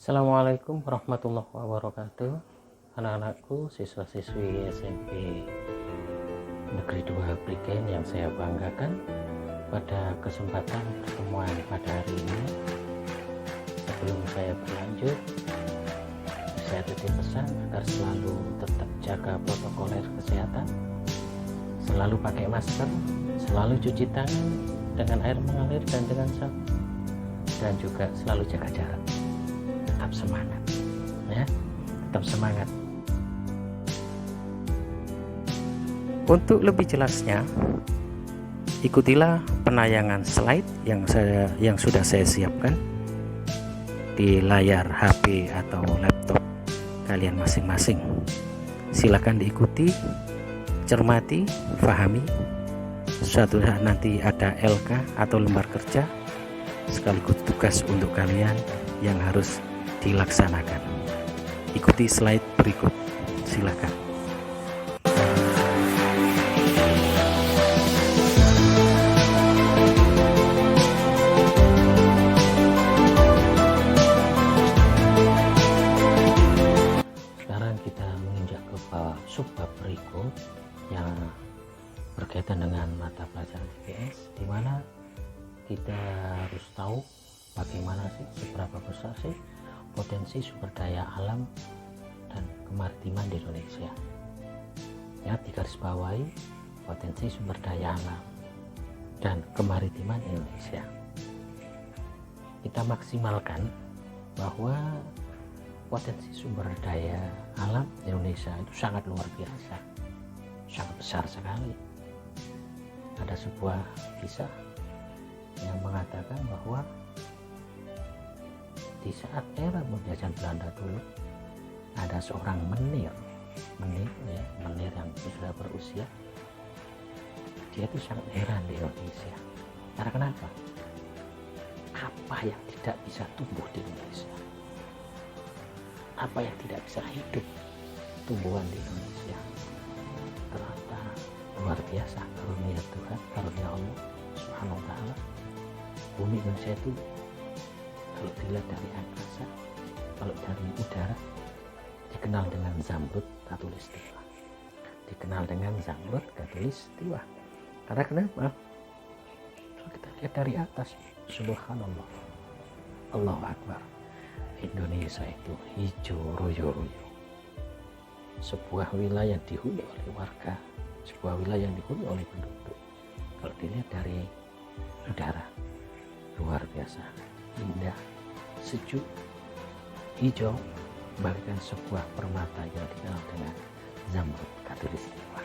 Assalamualaikum warahmatullahi wabarakatuh. Anak-anakku, siswa-siswi SMP Negeri 2 Prigen yang saya banggakan, pada kesempatan pertemuan pada hari ini, sebelum saya berlanjut, saya titip pesan agar selalu tetap jaga protokol kesehatan, selalu pakai masker, selalu cuci tangan dengan air mengalir dan dengan sabun, dan juga selalu jaga jarak. Tetap semangat ya, tetap semangat. Untuk lebih jelasnya, ikutilah penayangan slide yang sudah saya siapkan di layar HP atau laptop kalian masing-masing. Silakan diikuti, cermati, pahami. Suatu saat nanti ada LK atau lembar kerja sekaligus tugas untuk kalian yang harus dilaksanakan. Ikuti slide berikut, silakan. Sekarang kita menginjak ke subbab berikut yang berkaitan dengan mata pelajaran IPS, di mana kita harus tahu bagaimana sih, seberapa besar sih potensi sumber daya alam dan kemaritiman di Indonesia. Ya, digarisbawahi potensi sumber daya alam dan kemaritiman Indonesia. Kita maksimalkan bahwa potensi sumber daya alam Indonesia itu sangat luar biasa, sangat besar sekali. Ada sebuah kisah yang mengatakan bahwa di saat era penjajahan Belanda dulu, ada seorang menir yang sudah berusia. Dia itu sangat heran di Indonesia. Karena kenapa? Apa yang tidak bisa tumbuh di Indonesia? Apa yang tidak bisa hidup tumbuhan di Indonesia? Ternyata luar biasa karunia Tuhan, karunia Allah Subhanahu wa Ta'ala. Bumi Indonesia itu kalau dilihat dari angkasa, kalau dari udara, dikenal dengan zamrud khatulistiwa. Dikenal dengan zamrud khatulistiwa. Karena kenapa? Kalau kita lihat dari atas, subhanallah, Allahu Akbar, Indonesia itu hijau royo-royo. Sebuah wilayah dihuni oleh warga, sebuah wilayah yang dihuni oleh penduduk. Kalau dilihat dari udara, luar biasa indah, sejuk, hijau, bagaikan sebuah permata yang dikenal dengan zamrud khatulistiwa.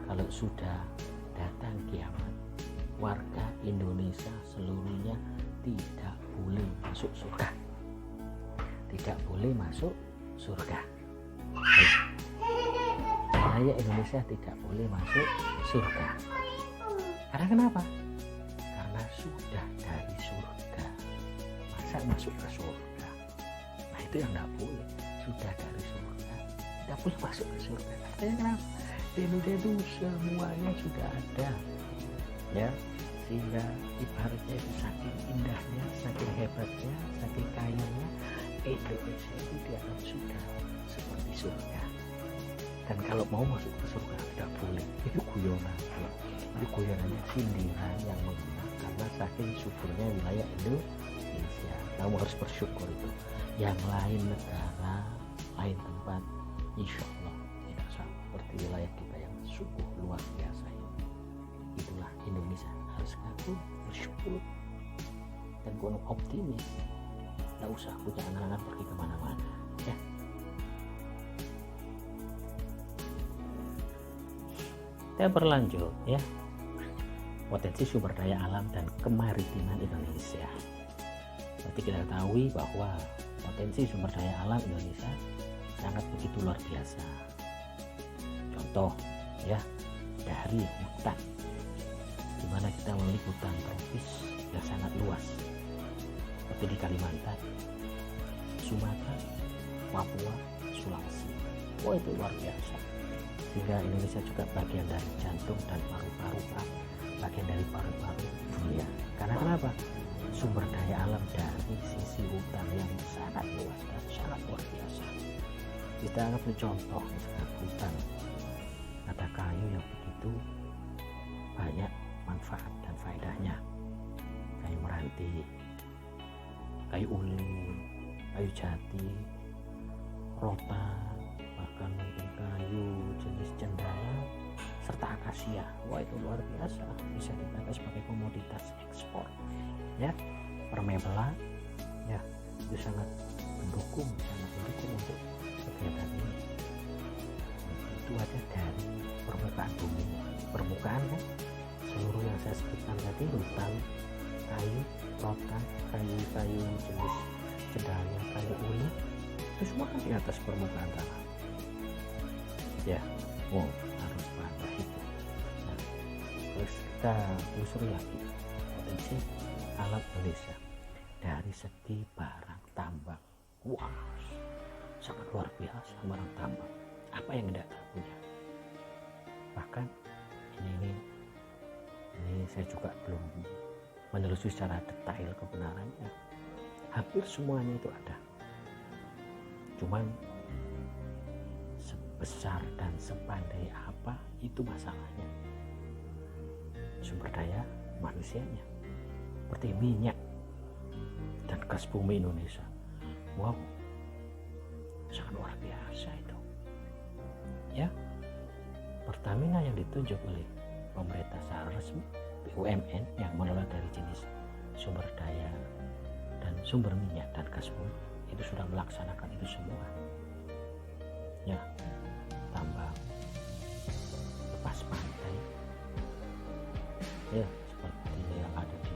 Kalau sudah datang kiamat, warga Indonesia seluruhnya tidak boleh masuk surga. Tidak boleh masuk surga. Rakyat Indonesia tidak boleh masuk surga. Karena kenapa? Karena sudah dari surga. Masa masuk ke surga? Nah, itu yang tidak boleh. Sudah dari surga, tidak boleh masuk ke surga. Artinya kenapa? Di Indonesia itu semuanya sudah ada, ya, sehingga ibaratnya itu saking indahnya, saking hebatnya, saking kayanya, Indonesia itu dianggap sudah seperti surga. Dan kalau mau masuk ke surga tidak boleh, itu guyonan, ya. Itu guyonannya sindiran yang menghina, karena saking suburnya wilayah Indonesia. Kamu harus bersyukur itu. Yang lain negara, lain tempat, insya Allah tidak sama seperti wilayah kita yang sungguh luar biasa ini. Itulah Indonesia, harus kagum, bersyukur, dan kuno optimis. Tidak usah punya anak-anak pergi kemana-mana, ya. Kita berlanjut ya, potensi sumber daya alam dan kemaritiman Indonesia. Seperti kita ketahui bahwa potensi sumber daya alam Indonesia sangat begitu luar biasa. Contoh ya, dari hutan, di mana kita memiliki hutan tropis yang sangat luas, seperti di Kalimantan, Sumatera, Papua, Sulawesi. Wah, itu luar biasa. Sehingga Indonesia juga bagian dari jantung dan paru-paru, bagian dari paru-paru dunia. Karena kenapa? Sumber daya alam dari sisi hutan yang sangat luas dan sangat luar biasa. Kita ambil contoh misalkan hutan, ada kayu yang begitu banyak manfaat dan faedahnya. Kayu meranti, kayu ulin, kayu jati, rotan, bahkan mungkin kayu jenis cendana serta akasia. Wah, itu luar biasa, bisa dipakai sebagai komoditas ekspor ya. Permebelan ya, itu sangat mendukung untuk kegiatan ini. Itu ada dari permukaan bumi. Permukaan kan seluruh yang saya sebutkan tadi, hutan, kayu, rotan, kayu jenis cendana, kayu ulin, itu semua kan di atas permukaan tanah ya. Wow, harus pada itu. Nah, terus kita telusuri lagi potensi alam Indonesia dari segi barang tambang. Wah, sangat luar biasa barang tambang. Apa yang tidak punya? Bahkan ini saya juga belum menelusuri secara detail kebenarannya. Hampir semuanya itu ada. Cuman sebesar dan sepandai apa itu masalahnya. Sumber daya manusianya, seperti minyak dan gas bumi Indonesia. Wow, sangat luar biasa itu ya. Pertamina yang ditunjuk oleh pemerintah secara resmi, BUMN yang mengelola dari jenis sumber daya dan sumber minyak dan gas bumi, itu sudah melaksanakan itu semua ya. Tambang, lepas pantai ya, seperti yang ada di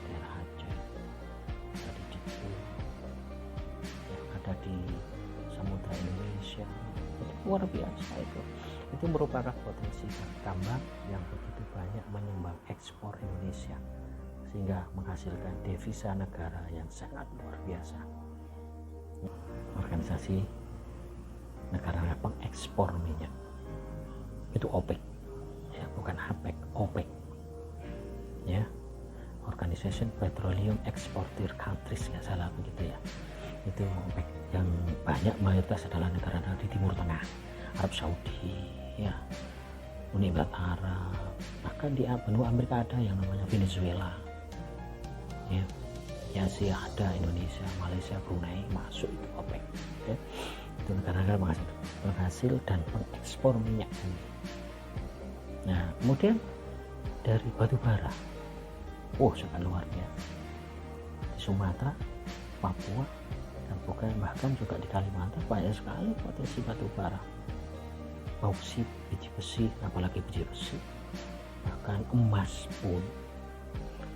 daerah Aceh, ada di Jepang, yang ada di Samudra Indonesia. Itu luar biasa itu merupakan potensi tambang yang begitu banyak menyumbang ekspor Indonesia, sehingga menghasilkan devisa negara yang sangat luar biasa. Organisasi negara pengekspor minyak itu OPEC ya, bukan APEC, OPEC ya, Organization Petroleum Exporter Countries, nggak salah begitu ya. Itu OPEC yang banyak mayoritas adalah negara-negara di Timur Tengah, Arab Saudi ya, Uni Emirat Arab, bahkan di benua Amerika ada yang namanya Venezuela ya. Ya sih, ada Indonesia, Malaysia, Brunei masuk itu OPEC ya. Itu negara-negara penghasil dan pengekspor minyak bumi. Nah, kemudian dari batu bara, sangat luar biasa. Di Sumatera, Papua, dan bahkan juga di Kalimantan banyak sekali potensi batu bara, bauksit, biji besi, apalagi biji besi, bahkan emas pun.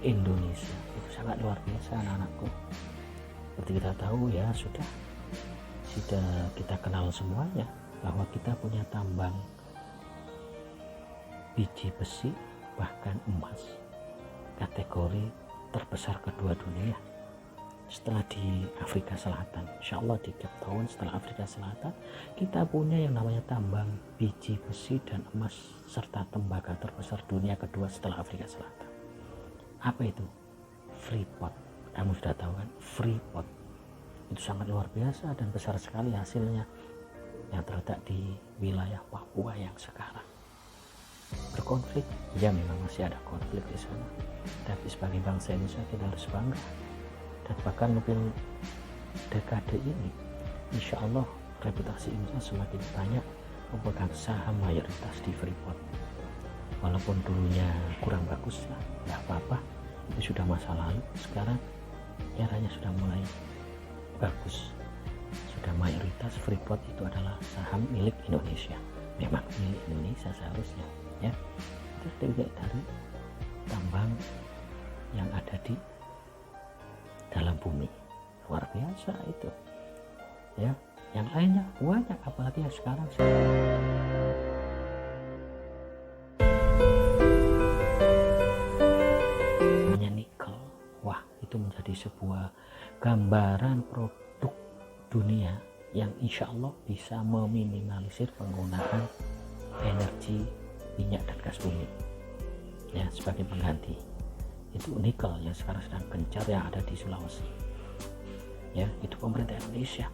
Indonesia itu sangat luar biasa anak-anakku. Seperti kita tahu ya, sudah kita kenal semuanya bahwa kita punya tambang biji besi bahkan emas, kategori terbesar kedua dunia setelah di Afrika Selatan. Insya Allah di Cape Town setelah Afrika Selatan kita punya yang namanya tambang biji besi dan emas serta tembaga terbesar dunia kedua setelah Afrika Selatan. Apa itu? Freeport. Kamu sudah tahu kan? Freeport itu sangat luar biasa dan besar sekali hasilnya, yang terletak di wilayah Papua yang sekarang berkonflik. Ya, memang masih ada konflik di sana, tapi sebagai bangsa Indonesia kita harus bangga. Dan bahkan mungkin dekade ini insya Allah reputasi Indonesia semakin banyak memegang saham mayoritas di Freeport. Walaupun dulunya kurang bagus lah, nggak apa-apa, itu sudah masa lalu. Sekarang eranya sudah mulai bagus, sudah mayoritas Freeport itu adalah saham milik Indonesia. Memang milik Indonesia seharusnya ya. Terus juga dari tambang yang ada di dalam bumi, luar biasa itu ya. Yang lainnya banyak, apalagi yang sekarang namanya nikel. Wah, itu menjadi sebuah gambaran produk dunia yang insya Allah bisa meminimalisir penggunaan energi minyak dan gas bumi ya, sebagai pengganti. Itu nikel yang sekarang sedang gencar yang ada di Sulawesi ya. Itu pemerintah Indonesia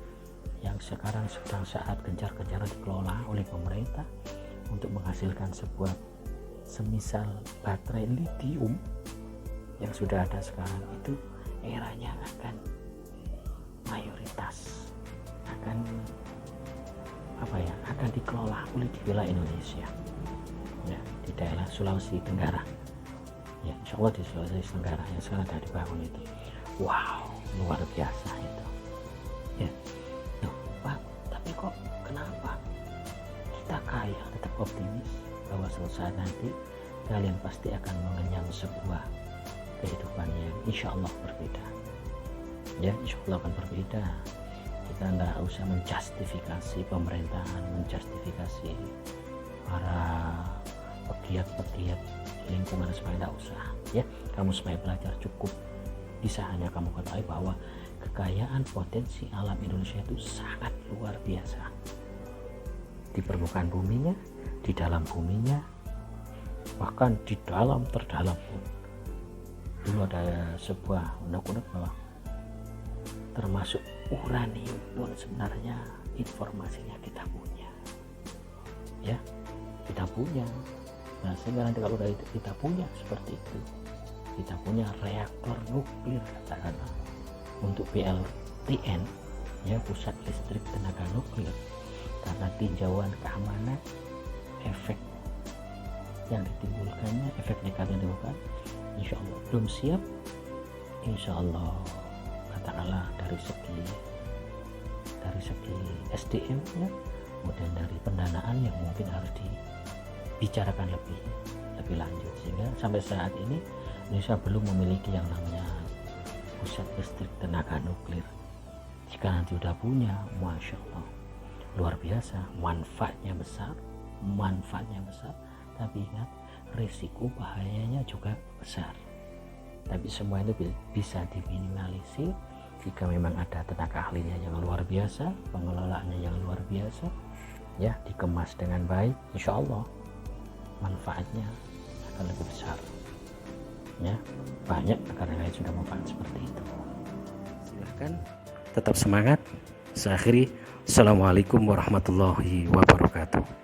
yang sekarang sedang saat gencar-gencaran dikelola oleh pemerintah untuk menghasilkan sebuah semisal baterai lithium yang sudah ada sekarang. Itu eranya akan mayoritas akan dikelola oleh di wilayah Indonesia ya, di daerah Sulawesi Tenggara ya, insya Allah di Sulawesi Tenggara yang sekarang sudah dibangun itu. Wow, luar biasa itu ya. Loh, Pak, tapi kok kenapa kita kaya tetap optimis bahwa suatu saat nanti kalian pasti akan mengenyam sebuah kehidupan yang insya Allah berbeda ya, insya Allah akan berbeda. Kita tidak usah menjustifikasi pemerintahan, menjustifikasi para pegiat-pegiat lingkungan, supaya tidak usah ya. Kamu supaya belajar cukup bisa hanya kamu ketahui bahwa kekayaan potensi alam Indonesia itu sangat luar biasa, di permukaan buminya, di dalam buminya, bahkan di dalam terdalam pun. Dulu ada sebuah undang-undang bahwa termasuk uranium pun sebenarnya informasinya kita punya ya, kita punya. Nah, sehingga nanti kalau kita punya seperti itu, kita punya reaktor nuklir katakanlah untuk PLTN ya, pusat listrik tenaga nuklir, karena tinjauan keamanan, efek yang ditimbulkannya, efek negatif yang ditimbulkan, insya Allah belum siap. Insya Allah katakanlah dari segi SDM ya, kemudian dari pendanaan yang mungkin harus dibicarakan lebih lanjut, sehingga sampai saat ini Indonesia belum memiliki yang namanya pusat listrik tenaga nuklir. Jika nanti udah punya, masya Allah luar biasa, manfaatnya besar, tapi ingat risiko bahayanya juga besar. Tapi semua itu bisa diminimalisir jika memang ada tenaga ahlinya yang luar biasa, pengelolaannya yang luar biasa ya, dikemas dengan baik, insya Allah manfaatnya akan lebih besar ya. Banyak negara lain sudah manfaat seperti itu. Silahkan tetap semangat. Saya akhiri, assalamualaikum warahmatullahi wabarakatuh.